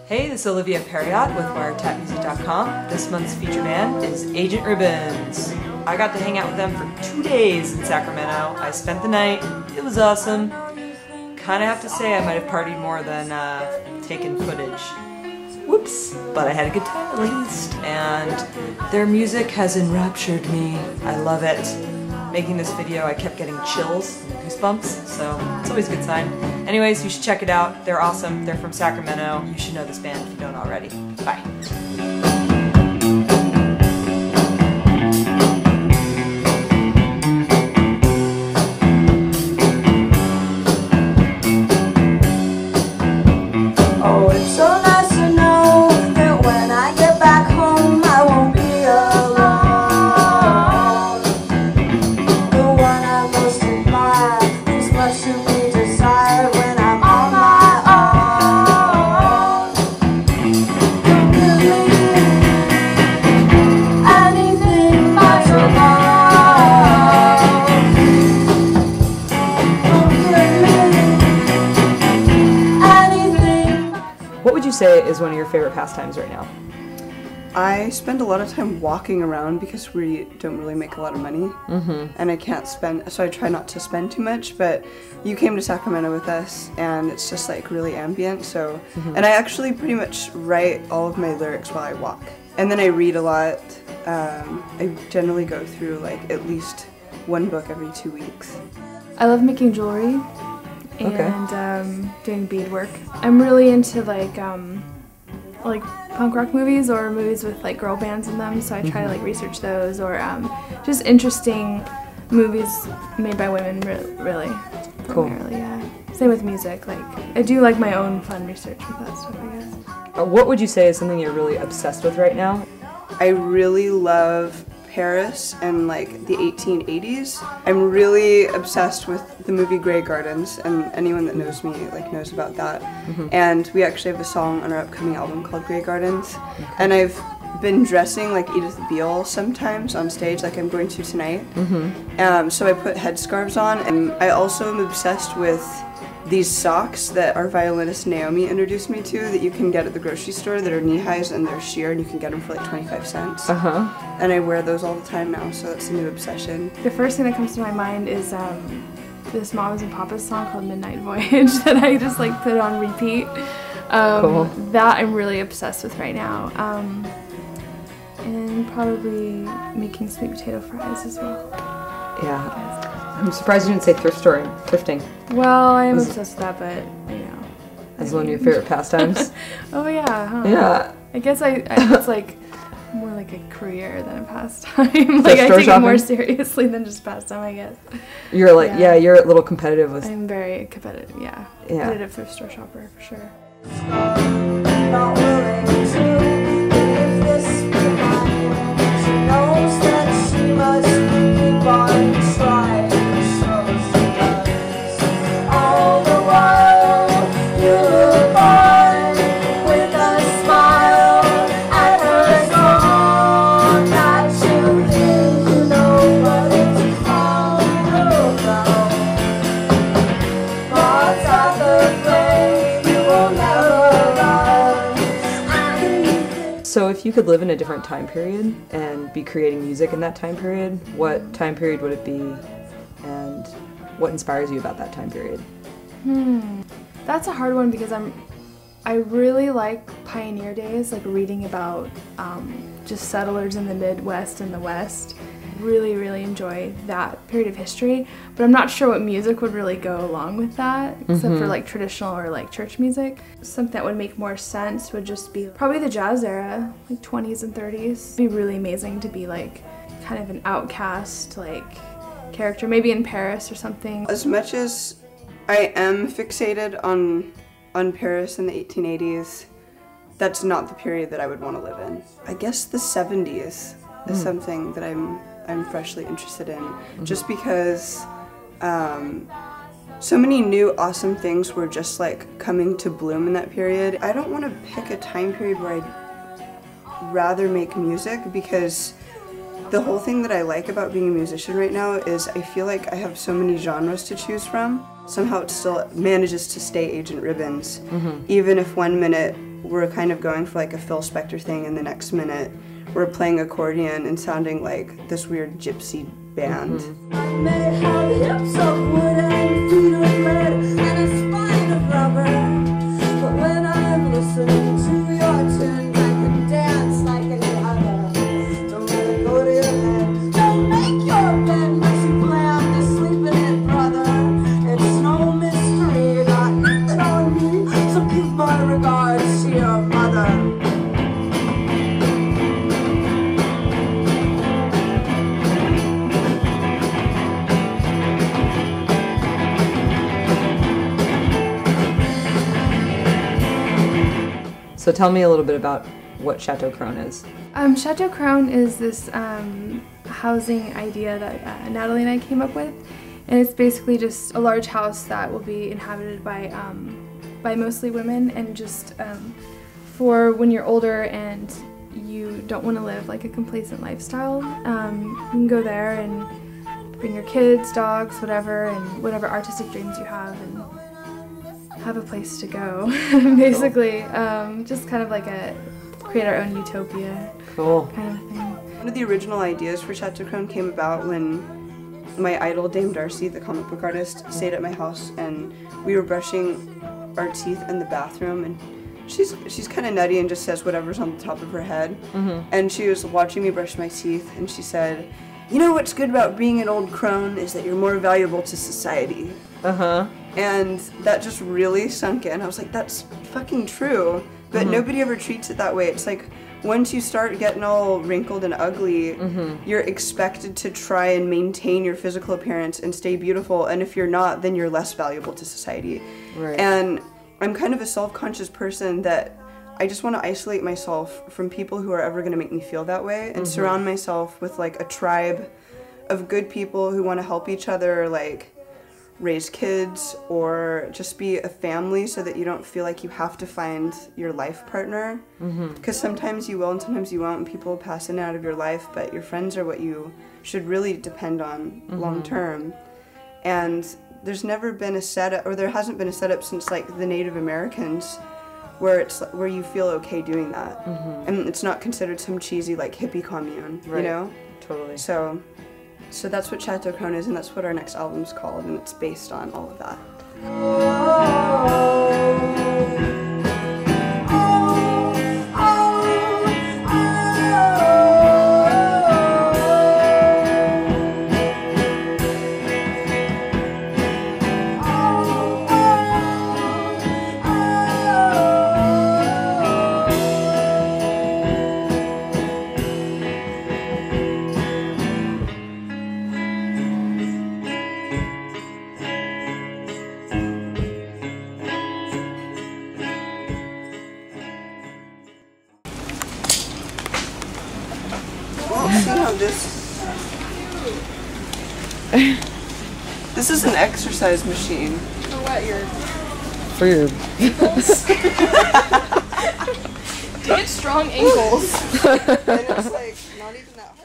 Hey, this is Olivia Perriott with WiredTapMusic.com. This month's feature band is Agent Ribbons. I got to hang out with them for 2 days in Sacramento. I spent the night. It was awesome. Kinda have to say I might have partied more than taken footage. Whoops, but I had a good time at least. And their music has enraptured me. I love it. Making this video, I kept getting chills and goosebumps, so it's always a good sign. Anyways, you should check it out. They're awesome. They're from Sacramento. You should know this band if you don't already. Bye. What would you say is one of your favorite pastimes right now? I spend a lot of time walking around because we don't really make a lot of money, and I can't spend, so I try not to spend too much, but you came to Sacramento with us and it's just like really ambient, so, and I actually pretty much write all of my lyrics while I walk. And then I read a lot. I generally go through like at least one book every 2 weeks. I love making jewelry and doing beadwork. I'm really into like punk rock movies or movies with like girl bands in them, so I try to like research those, or just interesting movies made by women, really. Cool. Yeah. Same with music. Like I do like my own fun research with that stuff, I guess. What would you say is something you're really obsessed with right now? I really love Paris and like the 1880s. I'm really obsessed with the movie Grey Gardens, and anyone that knows me like knows about that. And we actually have a song on our upcoming album called Grey Gardens. And I've been dressing like Edith Beale sometimes on stage, like I'm going to tonight. So I put headscarves on, and I also am obsessed with these socks that our violinist Naomi introduced me to that you can get at the grocery store that are knee-highs and they're sheer and you can get them for like 25 cents. And I wear those all the time now, so that's a new obsession. The first thing that comes to my mind is this Mamas and Papas song called Midnight Voyage that I just like put on repeat. Cool. That I'm really obsessed with right now. And probably making sweet potato fries as well. Yeah. I'm surprised you didn't say thrift store and thrifting. Well, I am obsessed with that, but you know. As one of your favorite pastimes. Oh yeah, huh? Yeah. I guess it's like more like a career than a pastime. Like I take it more seriously than just pastime, I guess. You're like, yeah, you're a little competitive with. I'm very competitive, yeah. Competitive thrift store shopper for sure. Not willing to leave this behind. She knows that she must keep on trying, so she does. All the while you look on with a smile at her song that you think you know what it's all about. Thoughts at the flame you will never love. So if you could live in a different time period and be creating music in that time period, what time period would it be, and what inspires you about that time period? That's a hard one because I really like pioneer days, like reading about just settlers in the Midwest and the West. Really, really enjoy that period of history, but I'm not sure what music would really go along with that, except for like traditional or like church music. Something that would make more sense would just be probably the jazz era, like 20s and 30s. It'd be really amazing to be like kind of an outcast like character, maybe in Paris or something. As much as I am fixated on Paris in the 1880s, that's not the period that I would want to live in. I guess the 70s is something that I'm freshly interested in, just because so many new awesome things were just like coming to bloom in that period. I don't want to pick a time period where I'd rather make music, because the whole thing that I like about being a musician right now is I feel like I have so many genres to choose from. Somehow it still manages to stay Agent Ribbons, even if one minute we're kind of going for like a Phil Spector thing, and the next minute we're playing accordion and sounding like this weird gypsy band. I may have hips of wood and feet of lead and a spine of rubber, but when I'm listening to your tune, I can dance like any other. Don't let it go to your head. Don't make your bed unless you plan to sleep in it, brother. It's no mystery, you got nothing on me, so give my regards to your mother. So tell me a little bit about what Chateau Crone is. Chateau Crone is this housing idea that Natalie and I came up with, and it's basically just a large house that will be inhabited by mostly women, and just for when you're older and you don't want to live like a complacent lifestyle, you can go there and bring your kids, dogs, whatever, and whatever artistic dreams you have, and have a place to go, basically. Just kind of like create our own utopia Cool. kind of thing. One of the original ideas for Chateau Crone came about when my idol Dame Darcy, the comic book artist, stayed at my house, and we were brushing our teeth in the bathroom, and she's kind of nutty and just says whatever's on the top of her head. And she was watching me brush my teeth, and she said, "You know what's good about being an old crone is that you're more valuable to society." And that just really sunk in. I was like, that's fucking true. But nobody ever treats it that way. It's like, once you start getting all wrinkled and ugly, you're expected to try and maintain your physical appearance and stay beautiful. And if you're not, then you're less valuable to society. Right. And I'm kind of a self-conscious person that I just want to isolate myself from people who are ever going to make me feel that way, and surround myself with like a tribe of good people who want to help each other, like raise kids or just be a family, so that you don't feel like you have to find your life partner. Because sometimes you will and sometimes you won't, and people will pass in and out of your life, but your friends are what you should really depend on long term. And there's never been a setup, or there hasn't been a setup since like the Native Americans, where you feel okay doing that. And it's not considered some cheesy like hippie commune, you know? Totally. So that's what Chateau Crone is, and that's what our next album's called, and it's based on all of that. See how this is an exercise machine. For what, For your to get strong ankles. And it's like not even that hard.